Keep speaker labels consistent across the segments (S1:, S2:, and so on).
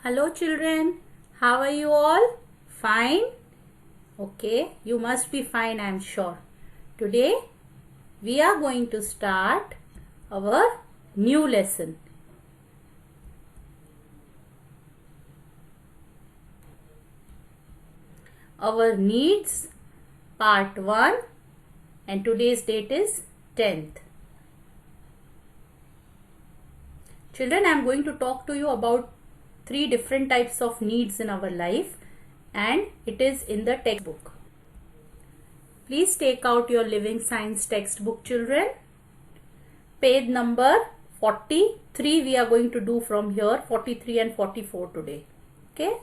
S1: Hello children, how are you all? Fine? Okay, you must be fine, I am sure. Today we are going to start our new lesson. Our needs part 1 and today's date is 10th. Children, I am going to talk to you about 3 different types of needs in our life and it is in the textbook. Please take out your Living Science textbook, children. Page number 43 we are going to do from here, 43 and 44 today. Okay.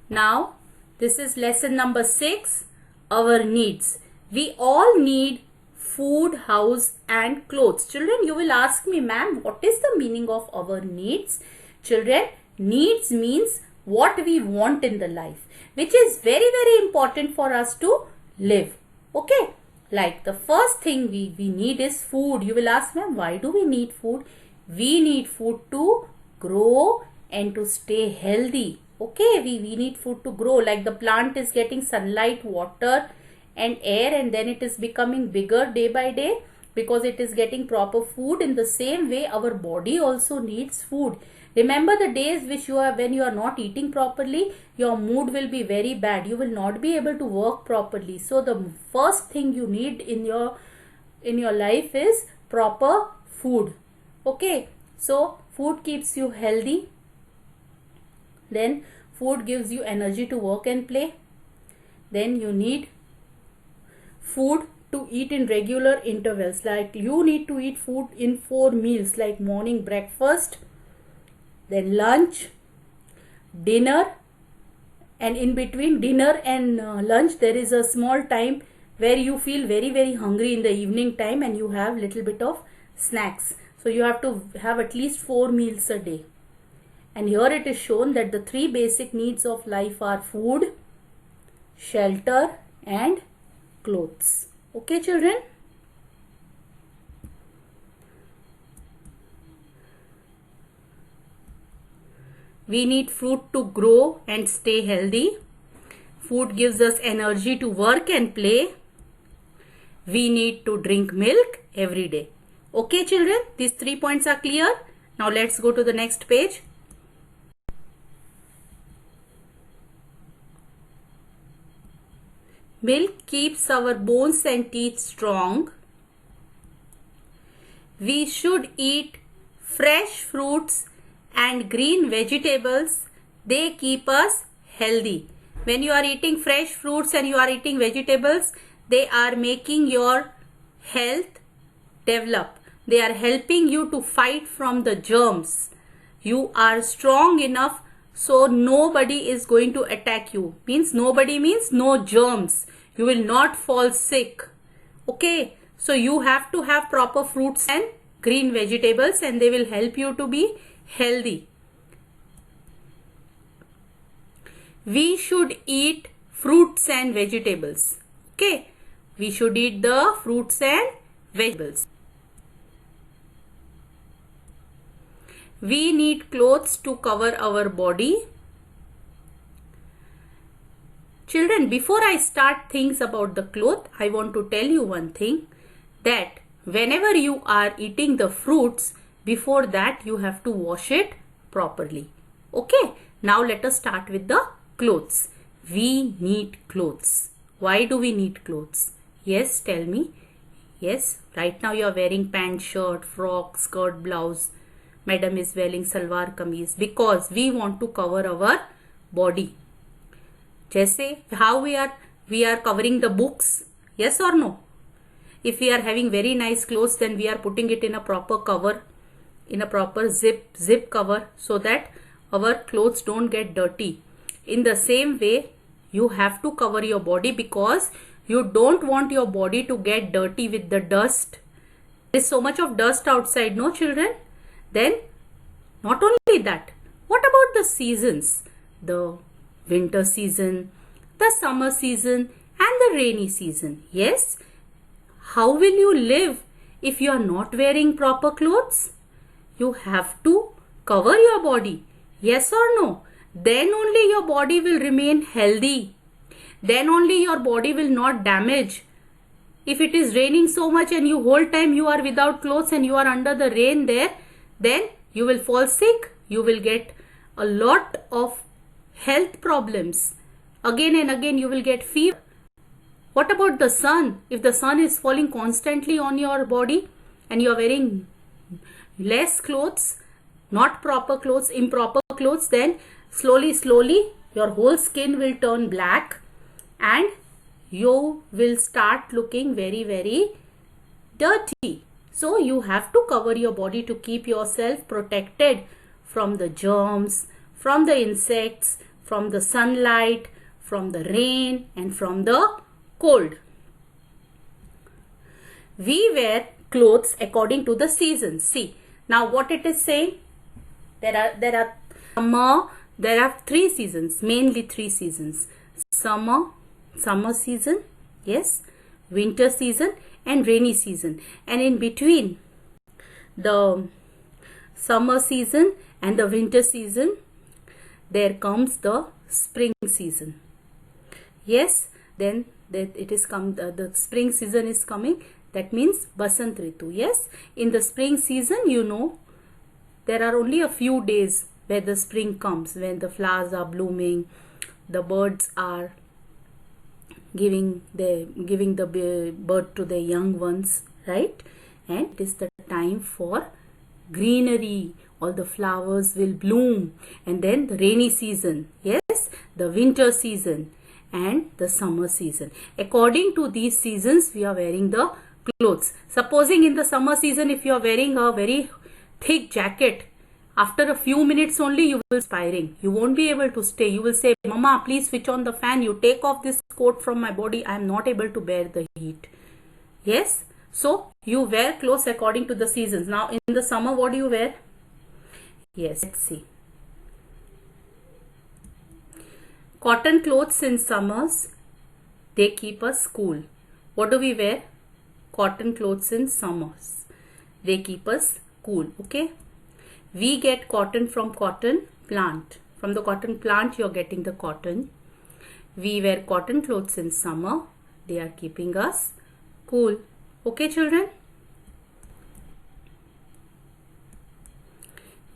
S1: Now, this is lesson number 6, our needs. We all need food, house and clothes. Children, you will ask me, ma'am, what is the meaning of our needs? Children, needs means what we want in the life, which is very, very important for us to live. Okay, like the first thing we need is food. You will ask, ma'am, why do we need food? We need food to grow and to stay healthy. Okay, we need food to grow, like the plant is getting sunlight, water and air, and then it is becoming bigger day by day because it is getting proper food. In the same way, our body also needs food. Remember the days when you are not eating properly, your mood will be very bad. You will not be able to work properly. So the first thing you need in your life is proper food. Okay, so food keeps you healthy. Then food gives you energy to work and play. Then you need food to eat in regular intervals, like you need to eat food in 4 meals, like morning breakfast, then lunch, dinner, and in between dinner and lunch there is a small time where you feel very, very hungry in the evening time and you have little bit of snacks. So you have to have at least 4 meals a day. And here it is shown that the 3 basic needs of life are food, shelter and clothes. Okay, children? We need food to grow and stay healthy. Food gives us energy to work and play. We need to drink milk every day. Okay, children? These 3 points are clear. Now let's go to the next page. Milk keeps our bones and teeth strong. We should eat fresh fruits and green vegetables. They keep us healthy. When you are eating fresh fruits and you are eating vegetables, they are making your health develop. They are helping you to fight from the germs. You are strong enough so nobody is going to attack you. Means nobody means no germs. You will not fall sick. Okay. So you have to have proper fruits and green vegetables and they will help you to be healthy. We should eat fruits and vegetables. Okay. We should eat the fruits and vegetables. We need clothes to cover our body. Children, before I start things about the cloth, I want to tell you one thing, that whenever you are eating the fruits, before that you have to wash it properly. Okay, now let us start with the clothes. We need clothes. Why do we need clothes? Yes, tell me. Yes, right now you are wearing pant, shirt, frock, skirt, blouse. Madam is wearing salwar kameez because we want to cover our body. Jaise how we are covering the books. Yes or no? If we are having very nice clothes, then we are putting it in a proper cover, in a proper zip cover, so that our clothes don't get dirty. In the same way, you have to cover your body because you don't want your body to get dirty with the dust. There is so much of dust outside, no children? Then not only that, what about the seasons, the winter season, the summer season and the rainy season. Yes, how will you live if you are not wearing proper clothes? You have to cover your body. Yes or no? Then only your body will remain healthy. Then only your body will not damage. If it is raining so much and you whole time you are without clothes and you are under the rain there, then you will fall sick. You will get a lot of health problems. Again and again you will get fever. What about the sun? If the sun is falling constantly on your body and you are wearing less clothes, not proper clothes, improper clothes, then slowly your whole skin will turn black and you will start looking very dirty. So you have to cover your body to keep yourself protected from the germs, from the insects, from the sunlight, from the rain and from the cold. We wear clothes according to the seasons. See, now what it is saying? There are three seasons, mainly three seasons. Summer season, yes, winter season and rainy season. And in between the summer season and the winter season, there comes the spring season. Yes, then it is the spring season is coming. That means Basant Ritu. Yes, in the spring season, you know, there are only a few days where the spring comes, when the flowers are blooming, the birds are giving the birth to the young ones, right? And it is the time for greenery. All the flowers will bloom. And then the rainy season, yes, the winter season and the summer season. According to these seasons, we are wearing the clothes. Supposing in the summer season, if you are wearing a very thick jacket, after a few minutes only you will be expiring. You won't be able to stay. You will say, Mama, please switch on the fan. You take off this coat from my body. I am not able to bear the heat. Yes. So you wear clothes according to the seasons. Now in the summer, what do you wear? Yes. Let's see. Cotton clothes in summers, they keep us cool. What do we wear? Cotton clothes in summers. They keep us cool. Okay. We get cotton from cotton plant. From the cotton plant, you are getting the cotton. We wear cotton clothes in summer. They are keeping us cool. Okay, children?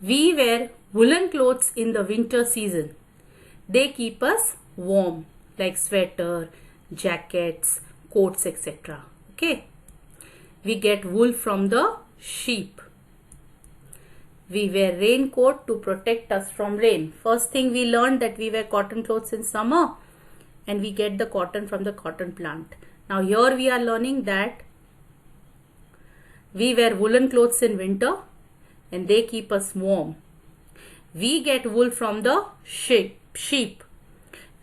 S1: We wear woolen clothes in the winter season. They keep us warm, like sweater, jackets, coats, etc. Okay. We get wool from the sheep. We wear raincoat to protect us from rain. First thing we learned that we wear cotton clothes in summer and we get the cotton from the cotton plant. Now here we are learning that we wear woolen clothes in winter and they keep us warm. We get wool from the sheep.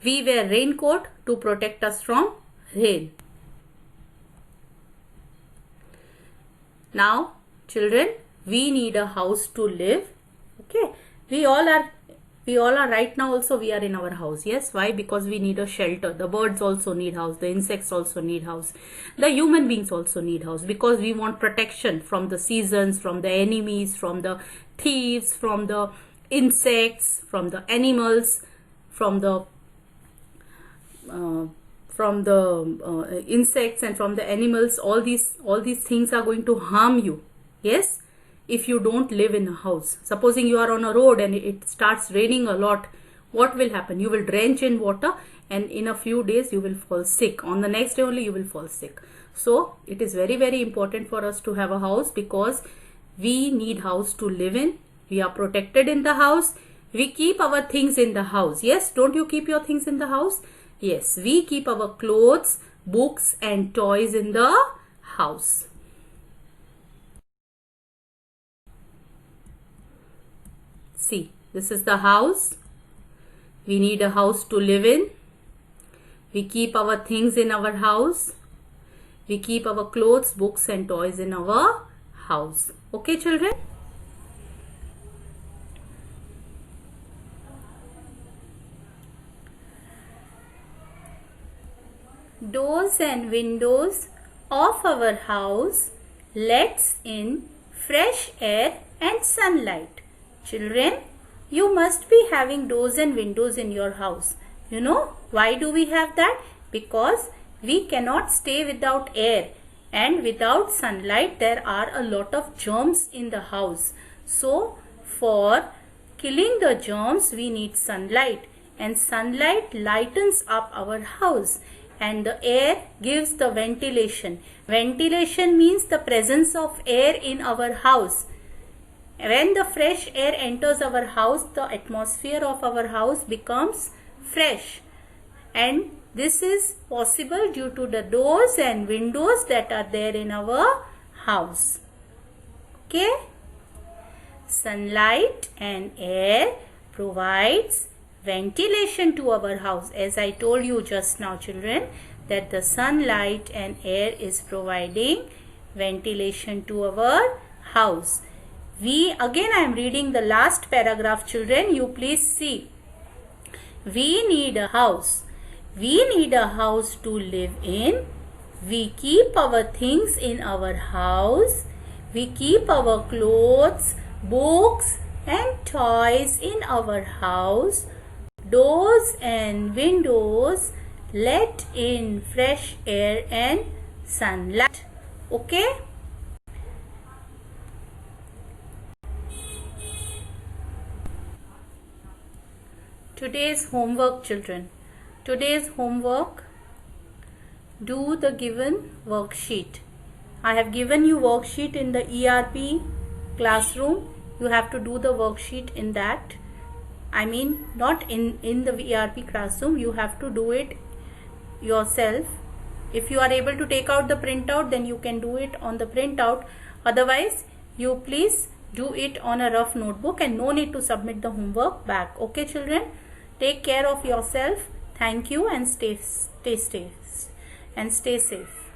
S1: We wear raincoat to protect us from rain. Now children, we need a house to live. Okay, we all are right now. Also we are in our house. Yes, why? Because we need a shelter. The birds also need house, the insects also need house, the human beings also need house, because we want protection from the seasons, from the enemies, from the thieves, from the insects, from the animals, from the insects and from the animals. All these things are going to harm you. Yes, if you don't live in a house. Supposing you are on a road and it starts raining a lot, what will happen? You will drench in water and in a few days you will fall sick. On the next day only you will fall sick. So it is very important for us to have a house, because we need house to live in. We are protected in the house. We keep our things in the house. Yes, don't you keep your things in the house? Yes, we keep our clothes, books and toys in the house. See, this is the house. We need a house to live in. We keep our things in our house. We keep our clothes, books and toys in our house. Okay, children? doors and windows of our house lets in fresh air and sunlight. Children, you must be having doors and windows in your house. You know why do we have that? Because we cannot stay without air, and without sunlight there are a lot of germs in the house. So for killing the germs we need sunlight, and sunlight lightens up our house, and the air gives the ventilation. Ventilation means the presence of air in our house. When the fresh air enters our house, the atmosphere of our house becomes fresh, and this is possible due to the doors and windows that are there in our house. Okay? Sunlight and air provides ventilation to our house. As I told you just now, children, that the sunlight and air is providing ventilation to our house. Again I am reading the last paragraph, children. You please see. We need a house. We need a house to live in. We keep our things in our house. We keep our clothes, books and toys in our house. Doors and windows let in fresh air and sunlight. Okay? Today's homework, children. Today's homework, do the given worksheet. I have given you worksheet in the ERP classroom. You have to do the worksheet in that. I mean not in the ERP classroom. You have to do it yourself. If you are able to take out the printout, then you can do it on the printout. Otherwise, you please do it on a rough notebook, and no need to submit the homework back. Okay, children? Take care of yourself. Thank you, and stay safe.